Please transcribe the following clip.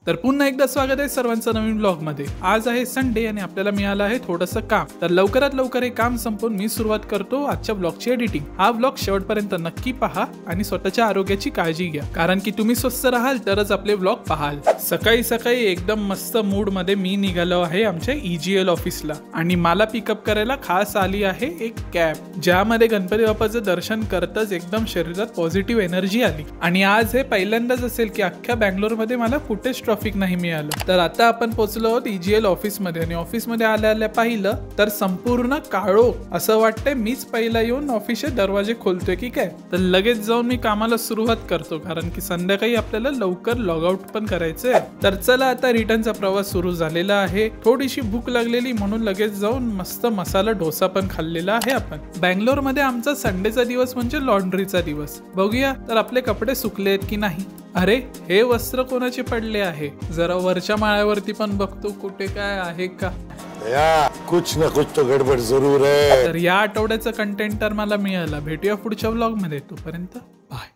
तर पुन्हा एकदा स्वागत आहे सर्वांचं नवीन ब्लॉग मध्ये। आज आहे संडे आणि आपल्याला मिळालं आहे थोडंसं काम, तर लवकरात लवकर हे काम संपवून मी सुरुवात करतो आजच्या ब्लॉगची एडिटिंग। हा ब्लॉग शेवटपर्यंत नक्की पहा आणि स्वतःच्या आरोग्याची काळजी घ्या, कारण की तुम्ही स्वस्थ राहाल तरच आपले ब्लॉग पाहाल। सकाळी सकाळी एकदम मस्त मूड मध्ये मी निघालो आहे आमच्या EGL ऑफिसला आणि मला पिकअप करायला खास आली आहे एक कॅब, ज्यामध्ये गणपती बाप्पाचं दर्शन करताच एकदम शरीरात पॉझिटिव्ह एनर्जी आली। आणि आज हे पहिल्यांदाच असेल की अख्ख्या बँगलोर मध्ये मला कुठेच ट्रॅफिक नाही मिळालं। तर आता आपण पोहोचलो आहोत EGL ऑफिस मध्ये आणि ऑफिस मध्ये आल्या पाहिलं तर संपूर्ण काळो असं वाटतंय मीच पहिला येऊन ऑफिसचे दरवाजे खोलतोय की काय। तर लगेच जाऊन मी कामाला सुरुवात करतो, कारण की संध्याकाळी आपल्याला लवकर लॉग आउट पण करायचंय। तर चला आता रिटर्नचा प्रवास सुरू झालेला आहे। थोडीशी भूक लागलेली म्हणून लगेच जाऊन मस्त मसाला डोसा पण खाल्लेला आहे आपण। बँगलोर मध्ये आमचा संडेचा दिवस म्हणजे लॉन्ड्रीचा दिवस। बघूया तर आपले कपडे सुकलेत की नाही। अरे हे वस्त्र कोणाचे पडले आहे, जरा वरच्या माळ्यावरती पण बघतो कुठे काय आहे का। कुछ ना कुछ तो गडबड जरूर है। तर या आठवड्याचं कंटेंट तर मला मिळालं। भेटूया पुढच्या व्लॉग मध्ये, तोपर्यंत बाय।